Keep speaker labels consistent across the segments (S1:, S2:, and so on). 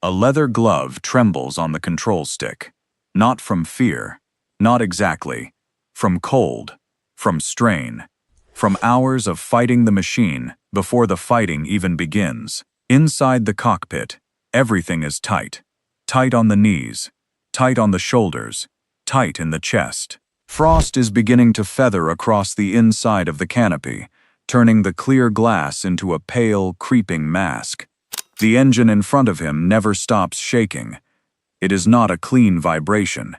S1: A leather glove trembles on the control stick. Not from fear. Not exactly. From cold. From strain. From hours of fighting the machine before the fighting even begins. Inside the cockpit, everything is tight. Tight on the knees. Tight on the shoulders. Tight in the chest. Frost is beginning to feather across the inside of the canopy, turning the clear glass into a pale, creeping mask. The engine in front of him never stops shaking. It is not a clean vibration.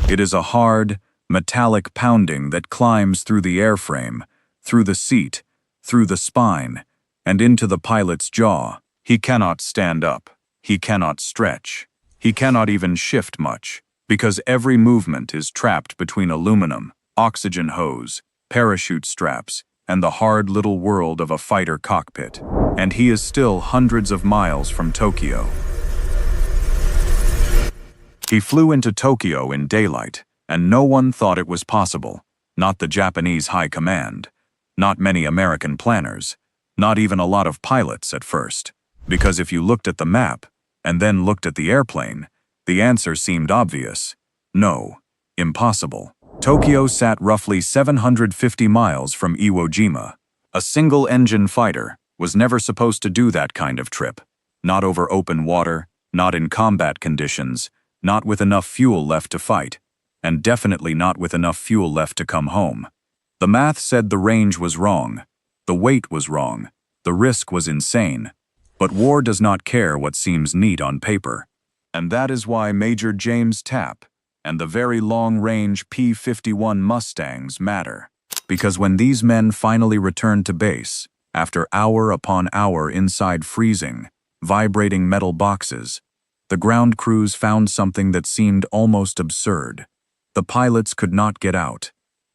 S1: It is a hard, metallic pounding that climbs through the airframe, through the seat, through the spine, and into the pilot's jaw. He cannot stand up. He cannot stretch. He cannot even shift much, because every movement is trapped between aluminum, oxygen hose, parachute straps, and the hard little world of a fighter cockpit. And he is still hundreds of miles from Tokyo. He flew into Tokyo in daylight, and no one thought it was possible. Not the Japanese high command. Not many American planners. Not even a lot of pilots at first. Because if you looked at the map, and then looked at the airplane, the answer seemed obvious. No. Impossible. Tokyo sat roughly 750 miles from Iwo Jima. A single-engine fighter was never supposed to do that kind of trip. Not over open water, not in combat conditions, not with enough fuel left to fight, and definitely not with enough fuel left to come home. The math said the range was wrong. The weight was wrong. The risk was insane. But war does not care what seems neat on paper. And that is why Major James Tapp and the very long-range P-51 Mustangs matter. Because when these men finally returned to base, after hour upon hour inside freezing, vibrating metal boxes, the ground crews found something that seemed almost absurd. The pilots could not get out.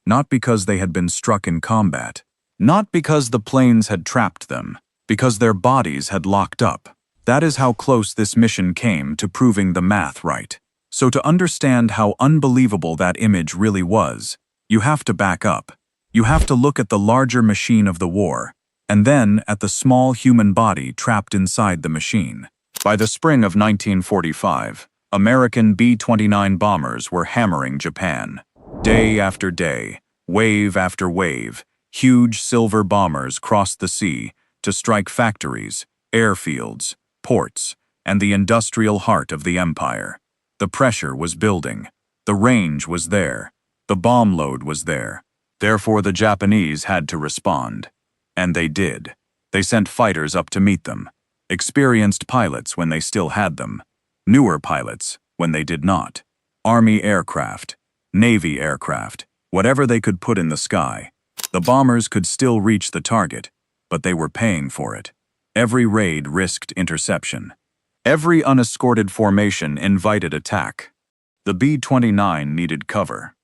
S1: Not because they had been struck in combat. Not because the planes had trapped them. Because their bodies had locked up. That is how close this mission came to proving the math right. So to understand how unbelievable that image really was, you have to back up. You have to look at the larger machine of the war, and then at the small human body trapped inside the machine. By the spring of 1945, American B-29 bombers were hammering Japan. Day after day, wave after wave, huge silver bombers crossed the sea to strike factories, airfields, ports, and the industrial heart of the empire. The pressure was building. The range was there. The bomb load was there. Therefore, the Japanese had to respond. And they did. They sent fighters up to meet them. Experienced pilots when they still had them. Newer pilots when they did not. Army aircraft, Navy aircraft, whatever they could put in the sky. The bombers could still reach the target, but they were paying for it. Every raid risked interception. Every unescorted formation invited attack. The B-29 needed cover.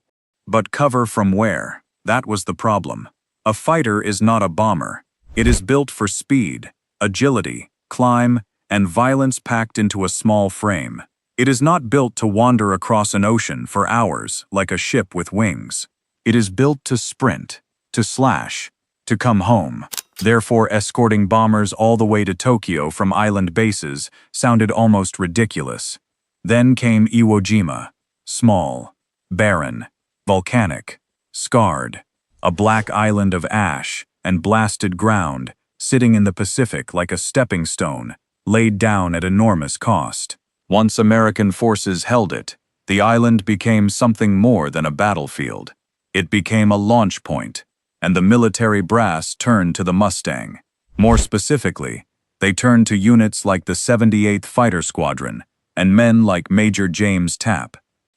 S1: But cover from where? That was the problem. A fighter is not a bomber. It is built for speed, agility, climb, and violence packed into a small frame. It is not built to wander across an ocean for hours like a ship with wings. It is built to sprint, to slash, to come home. Therefore, escorting bombers all the way to Tokyo from island bases sounded almost ridiculous. Then came Iwo Jima, small, barren, volcanic, scarred, a black island of ash and blasted ground, sitting in the Pacific like a stepping stone, laid down at enormous cost. Once American forces held it, the island became something more than a battlefield. It became a launch point, and the military brass turned to the Mustang. More specifically, they turned to units like the 78th Fighter Squadron and men like Major James Tapp.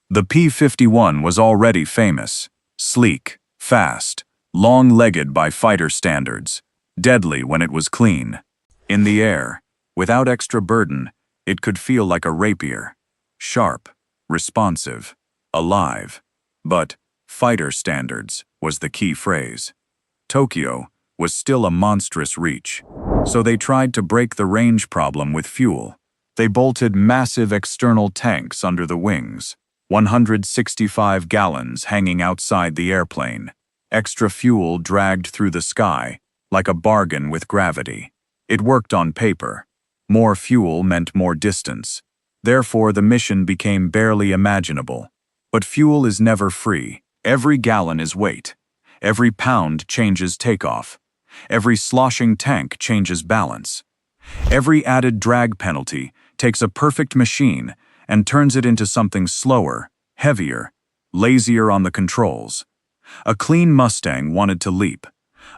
S1: The P-51 was already famous, sleek, fast, long-legged by fighter standards, deadly when it was clean. In the air, without extra burden, it could feel like a rapier, sharp, responsive, alive. But fighter standards was the key phrase. Tokyo was still a monstrous reach, so they tried to break the range problem with fuel. They bolted massive external tanks under the wings, 165 gallons hanging outside the airplane. Extra fuel dragged through the sky, like a bargain with gravity. It worked on paper. More fuel meant more distance, Therefore, the mission became barely imaginable. But fuel is never free. Every gallon is weight. Every pound changes takeoff. Every sloshing tank changes balance. Every added drag penalty takes a perfect machine and turns it into something slower, heavier, lazier on the controls. A clean Mustang wanted to leap.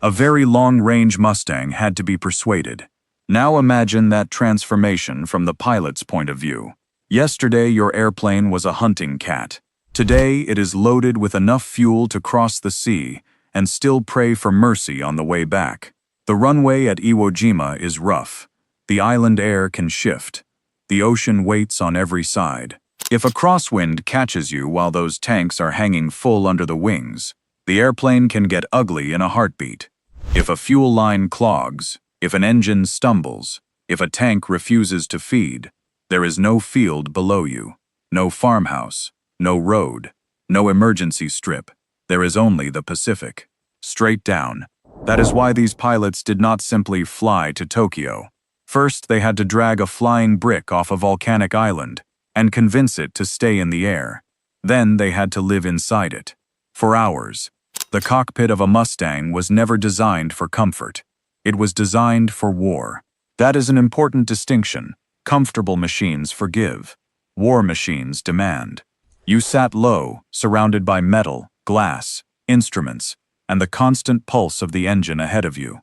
S1: A very long-range Mustang had to be persuaded. Now imagine that transformation from the pilot's point of view. Yesterday, your airplane was a hunting cat. Today, it is loaded with enough fuel to cross the sea and still pray for mercy on the way back. The runway at Iwo Jima is rough. The island air can shift. The ocean waits on every side. If a crosswind catches you while those tanks are hanging full under the wings, the airplane can get ugly in a heartbeat. If a fuel line clogs, if an engine stumbles, if a tank refuses to feed, there is no field below you, no farmhouse, no road, no emergency strip. There is only the Pacific. Straight down. That is why these pilots did not simply fly to Tokyo. First, they had to drag a flying brick off a volcanic island and convince it to stay in the air. Then they had to live inside it. For hours. The cockpit of a Mustang was never designed for comfort. It was designed for war. That is an important distinction. Comfortable machines forgive. War machines demand. You sat low, surrounded by metal, glass, instruments, and the constant pulse of the engine ahead of you.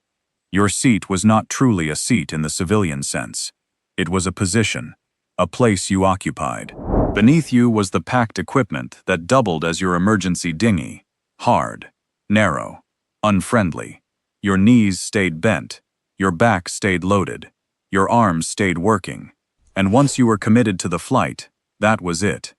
S1: Your seat was not truly a seat in the civilian sense. It was a position, a place you occupied. Beneath you was the packed equipment that doubled as your emergency dinghy. Hard, narrow, unfriendly. Your knees stayed bent, your back stayed loaded, your arms stayed working. And once you were committed to the flight, that was it.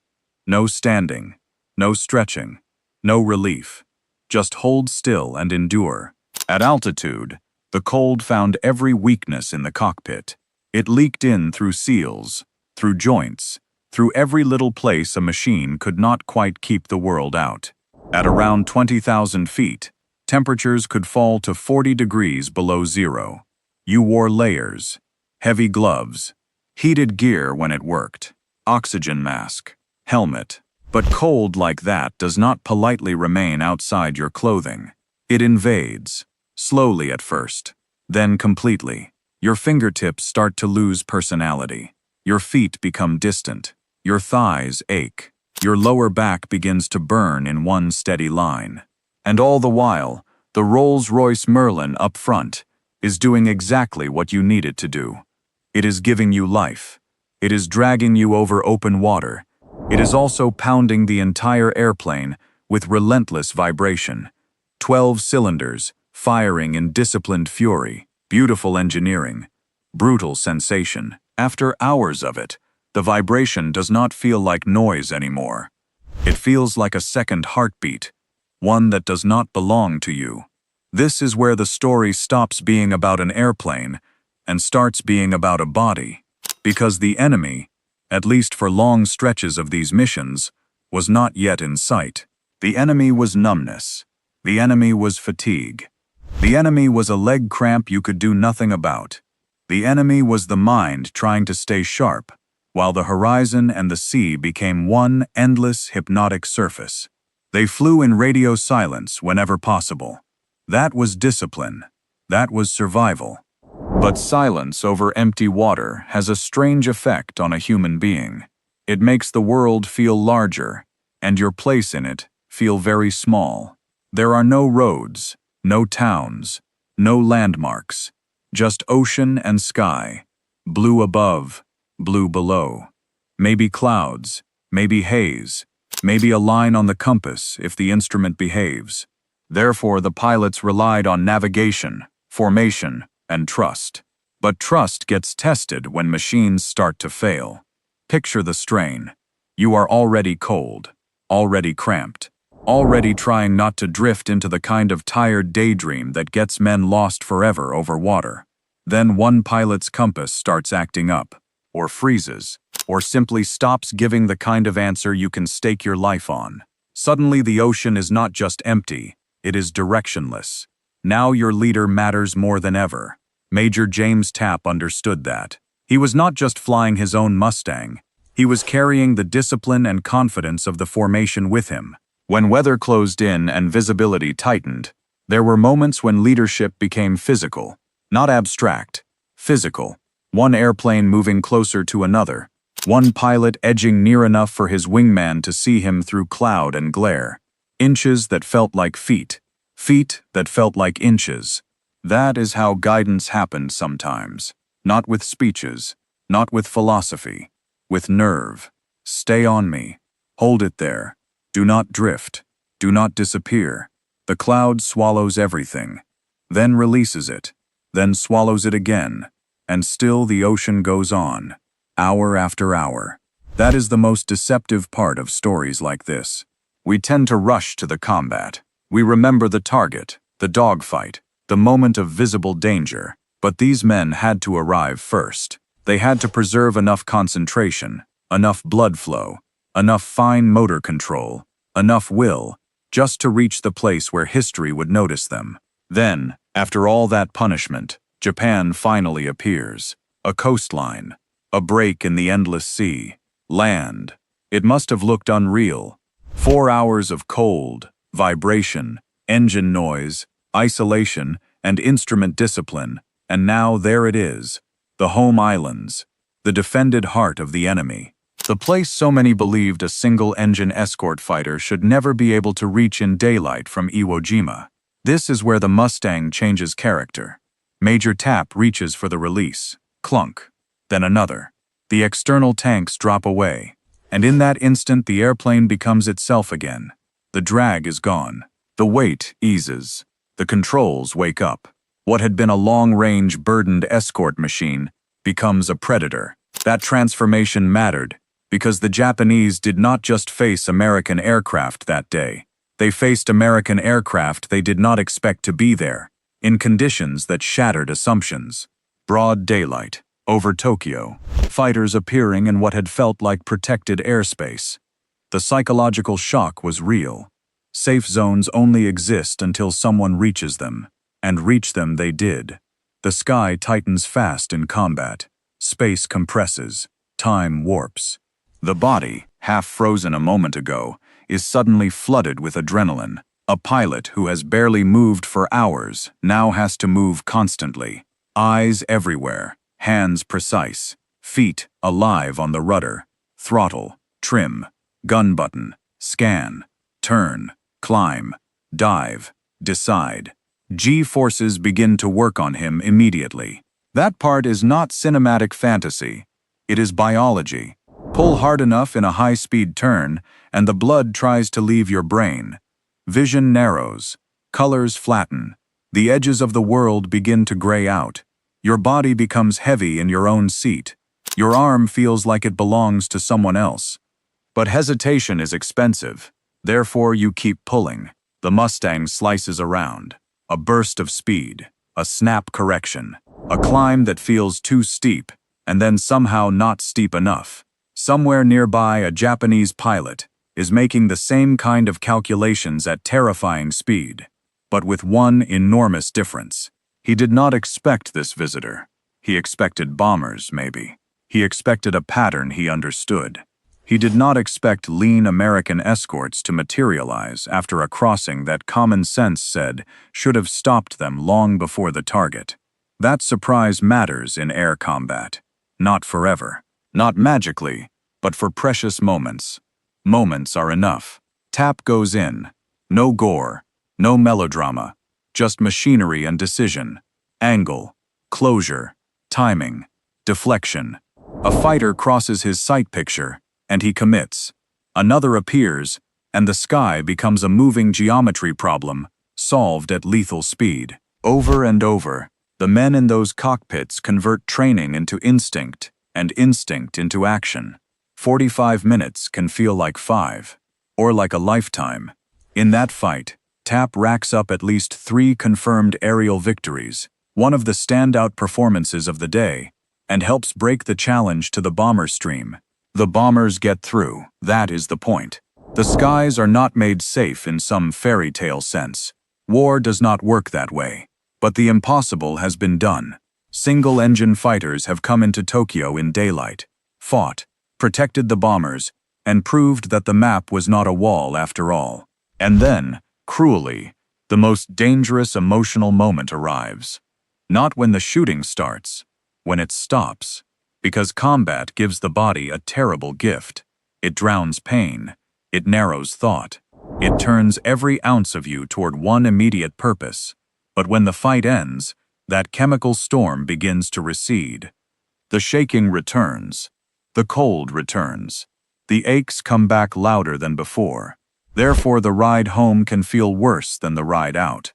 S1: No standing, no stretching, no relief. Just hold still and endure. At altitude, the cold found every weakness in the cockpit. It leaked in through seals, through joints, through every little place a machine could not quite keep the world out. At around 20,000 feet, temperatures could fall to 40 degrees below zero. You wore layers, heavy gloves, heated gear when it worked, oxygen mask, helmet. But cold like that does not politely remain outside your clothing. It invades, slowly at first, then completely. Your fingertips start to lose personality. Your feet become distant. Your thighs ache. Your lower back begins to burn in one steady line. And all the while, the Rolls-Royce Merlin up front is doing exactly what you need it to do. It is giving you life. It is dragging you over open water. It is also pounding the entire airplane with relentless vibration. 12 cylinders, firing in disciplined fury, beautiful engineering, brutal sensation. After hours of it, the vibration does not feel like noise anymore. It feels like a second heartbeat, one that does not belong to you. This is where the story stops being about an airplane and starts being about a body. Because the enemy, at least for long stretches of these missions, was not yet in sight. The enemy was numbness. The enemy was fatigue. The enemy was a leg cramp you could do nothing about. The enemy was the mind trying to stay sharp, while the horizon and the sea became one endless hypnotic surface. They flew in radio silence whenever possible. That was discipline. That was survival. But silence over empty water has a strange effect on a human being. It makes the world feel larger, and your place in it feel very small. There are no roads, no towns, no landmarks, just ocean and sky, blue above, blue below. Maybe clouds, maybe haze, maybe a line on the compass if the instrument behaves. Therefore, the pilots relied on navigation, formation, and trust. But trust gets tested when machines start to fail. Picture the strain. You are already cold, already cramped, already trying not to drift into the kind of tired daydream that gets men lost forever over water. Then one pilot's compass starts acting up, or freezes, or simply stops giving the kind of answer you can stake your life on. Suddenly the ocean is not just empty, it is directionless. Now your leader matters more than ever. Major James Tapp understood that. He was not just flying his own Mustang, he He was carrying the discipline and confidence of the formation with him. When weather closed in and visibility tightened, there were moments when leadership became physical, not abstract, physical. One airplane moving closer to another, one pilot edging near enough for his wingman to see him through cloud and glare. Inches that felt like feet, feet that felt like inches. That is how guidance happened sometimes. Not with speeches, not with philosophy, with nerve. Stay on me. Hold it there. Do not drift. Do not disappear. The cloud swallows everything, then releases it, then swallows it again, and still the ocean goes on, hour after hour. That is the most deceptive part of stories like this. We tend to rush to the combat. We remember the target, the dogfight, the moment of visible danger. But these men had to arrive first. They had to preserve enough concentration, enough blood flow, enough fine motor control, enough will, just to reach the place where history would notice them. Then, after all that punishment, Japan finally appears. A coastline, a break in the endless sea, land. It must have looked unreal. 4 hours of cold, vibration, engine noise, isolation, and instrument discipline, and now there it is, the home islands, the defended heart of the enemy. The place so many believed a single-engine escort fighter should never be able to reach in daylight from Iwo Jima. This is where the Mustang changes character. Major Tapp reaches for the release. Clunk. Then another. The external tanks drop away, and in that instant the airplane becomes itself again. The drag is gone. The weight eases. The controls wake up. What had been a long-range, burdened escort machine becomes a predator. That transformation mattered, because the Japanese did not just face American aircraft that day. They faced American aircraft they did not expect to be there, in conditions that shattered assumptions. Broad daylight, over Tokyo, fighters appearing in what had felt like protected airspace. The psychological shock was real. Safe zones only exist until someone reaches them, and reach them they did. The sky tightens fast in combat. Space compresses. Time warps. The body, half frozen a moment ago, is suddenly flooded with adrenaline. A pilot who has barely moved for hours now has to move constantly. Eyes everywhere, hands precise, feet alive on the rudder, throttle, trim, gun button, scan, turn, climb, dive, decide. G-forces begin to work on him immediately. That part is not cinematic fantasy. It is biology. Pull hard enough in a high-speed turn, and the blood tries to leave your brain. Vision narrows. Colors flatten. The edges of the world begin to gray out. Your body becomes heavy in your own seat. Your arm feels like it belongs to someone else. But hesitation is expensive. Therefore, you keep pulling. The Mustang slices around. A burst of speed. A snap correction. A climb that feels too steep, and then somehow not steep enough. Somewhere nearby, a Japanese pilot is making the same kind of calculations at terrifying speed, but with one enormous difference. He did not expect this visitor. He expected bombers, maybe. He expected a pattern he understood. He did not expect lean American escorts to materialize after a crossing that common sense said should have stopped them long before the target. That surprise matters in air combat. Not forever. Not magically, but for precious moments. Moments are enough. Tapp goes in. No gore, no melodrama, just machinery and decision. Angle, closure, timing, deflection. A fighter crosses his sight picture, and he commits. Another appears, and the sky becomes a moving geometry problem, solved at lethal speed. Over and over, the men in those cockpits convert training into instinct, and instinct into action. 45 minutes can feel like 5, or like a lifetime. In that fight, Tapp racks up at least 3 confirmed aerial victories, one of the standout performances of the day, and helps break the challenge to the bomber stream. The bombers get through, that is the point. The skies are not made safe in some fairy tale sense. War does not work that way. But the impossible has been done. Single-engine fighters have come into Tokyo in daylight, fought, protected the bombers, and proved that the map was not a wall after all. And then, cruelly, the most dangerous emotional moment arrives. Not when the shooting starts, when it stops. Because combat gives the body a terrible gift. It drowns pain. It narrows thought. It turns every ounce of you toward one immediate purpose. But when the fight ends, that chemical storm begins to recede. The shaking returns. The cold returns. The aches come back louder than before. Therefore, the ride home can feel worse than the ride out.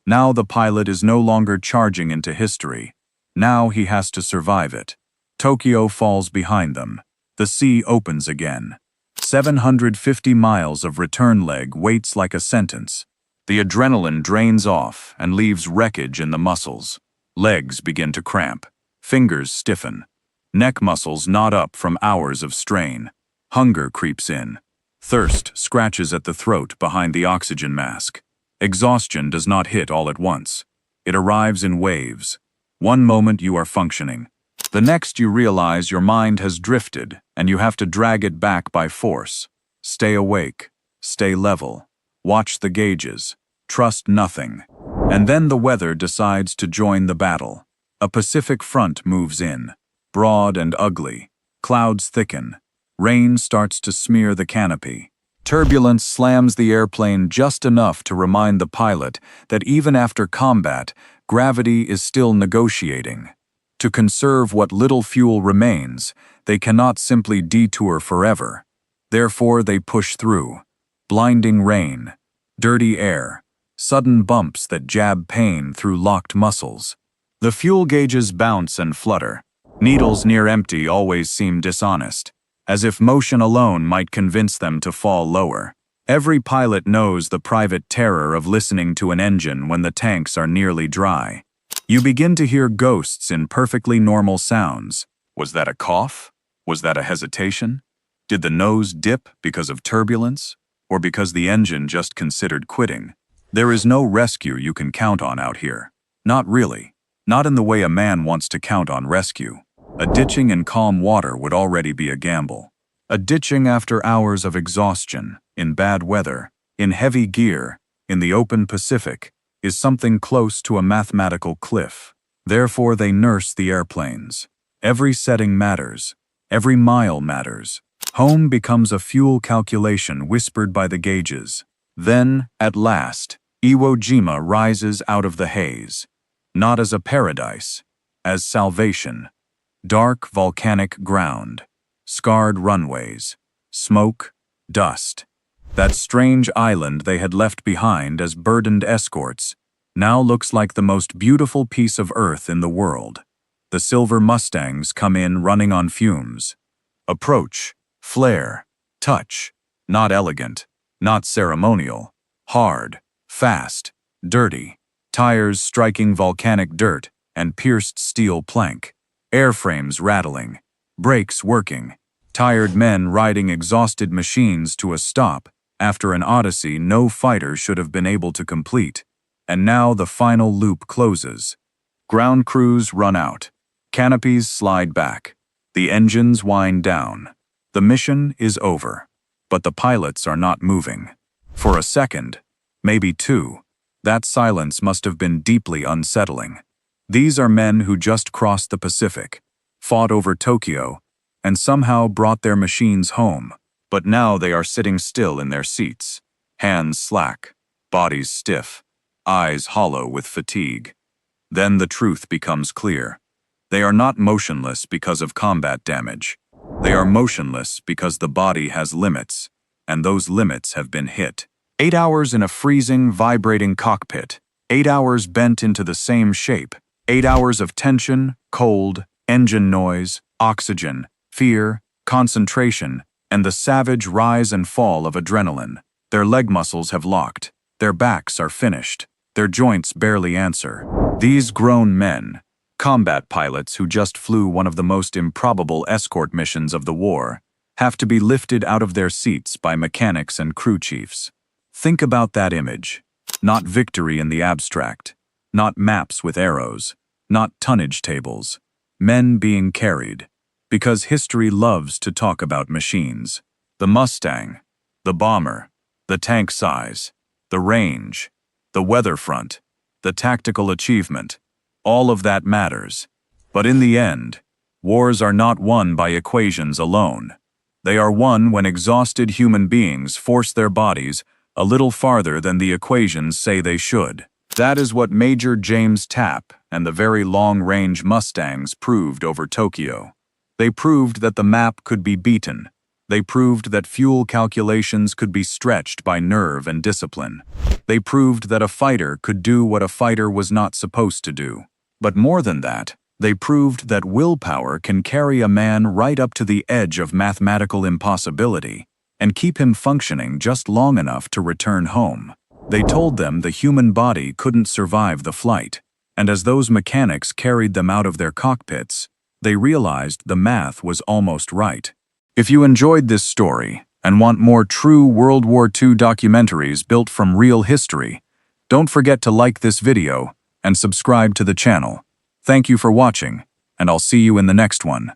S1: Now the pilot is no longer charging into history. Now he has to survive it. Tokyo falls behind them. The sea opens again. 750 miles of return leg waits like a sentence. The adrenaline drains off and leaves wreckage in the muscles. Legs begin to cramp. Fingers stiffen. Neck muscles knot up from hours of strain. Hunger creeps in. Thirst scratches at the throat behind the oxygen mask. Exhaustion does not hit all at once. It arrives in waves. One moment you are functioning. The next you realize your mind has drifted and you have to drag it back by force. Stay awake. Stay level. Watch the gauges. Trust nothing. And then the weather decides to join the battle. A Pacific front moves in. Broad and ugly. Clouds thicken. Rain starts to smear the canopy. Turbulence slams the airplane just enough to remind the pilot that even after combat, gravity is still negotiating. To conserve what little fuel remains, they cannot simply detour forever. Therefore, they push through. Blinding rain, dirty air, sudden bumps that jab pain through locked muscles. The fuel gauges bounce and flutter. Needles near empty always seem dishonest, as if motion alone might convince them to fall lower. Every pilot knows the private terror of listening to an engine when the tanks are nearly dry. You begin to hear ghosts in perfectly normal sounds. Was that a cough? Was that a hesitation? Did the nose dip because of turbulence? Or because the engine just considered quitting? There is no rescue you can count on out here. Not really. Not in the way a man wants to count on rescue. A ditching in calm water would already be a gamble. A ditching after hours of exhaustion, in bad weather, in heavy gear, in the open Pacific, is something close to a mathematical cliff. Therefore they nurse the airplanes. Every setting matters. Every mile matters. Home becomes a fuel calculation whispered by the gauges. Then, at last, Iwo Jima rises out of the haze. Not as a paradise, as salvation. Dark volcanic ground. Scarred runways. Smoke. Dust. That strange island they had left behind as burdened escorts now looks like the most beautiful piece of earth in the world. The silver Mustangs come in running on fumes. Approach, flare, touch. Not elegant, not ceremonial. Hard, fast, dirty. Tires striking volcanic dirt and pierced steel plank. Airframes rattling. Brakes working. Tired men riding exhausted machines to a stop after an odyssey no fighter should have been able to complete. And now the final loop closes. Ground crews run out. Canopies slide back. The engines wind down. The mission is over. But the pilots are not moving. For a second, maybe two, that silence must have been deeply unsettling. These are men who just crossed the Pacific, fought over Tokyo, and somehow brought their machines home. But now they are sitting still in their seats, hands slack, bodies stiff, eyes hollow with fatigue. Then the truth becomes clear. They are not motionless because of combat damage. They are motionless because the body has limits, and those limits have been hit. 8 hours in a freezing, vibrating cockpit. 8 hours bent into the same shape. 8 hours of tension, cold, engine noise, oxygen, fear, concentration, and the savage rise and fall of adrenaline. Their leg muscles have locked. Their backs are finished. Their joints barely answer. These grown men, combat pilots who just flew one of the most improbable escort missions of the war, have to be lifted out of their seats by mechanics and crew chiefs. Think about that image. Not victory in the abstract. Not maps with arrows. Not tonnage tables. Men being carried. Because history loves to talk about machines. The Mustang, the bomber, the tank size, the range, the weather front, the tactical achievement, all of that matters. But in the end, wars are not won by equations alone. They are won when exhausted human beings force their bodies a little farther than the equations say they should. That is what Major James Tapp and the very long-range Mustangs proved over Tokyo. They proved that the map could be beaten. They proved that fuel calculations could be stretched by nerve and discipline. They proved that a fighter could do what a fighter was not supposed to do. But more than that, they proved that willpower can carry a man right up to the edge of mathematical impossibility and keep him functioning just long enough to return home. They told them the human body couldn't survive the flight, and as those mechanics carried them out of their cockpits, they realized the math was almost right. If you enjoyed this story and want more true World War II documentaries built from real history, don't forget to like this video and subscribe to the channel. Thank you for watching, and I'll see you in the next one.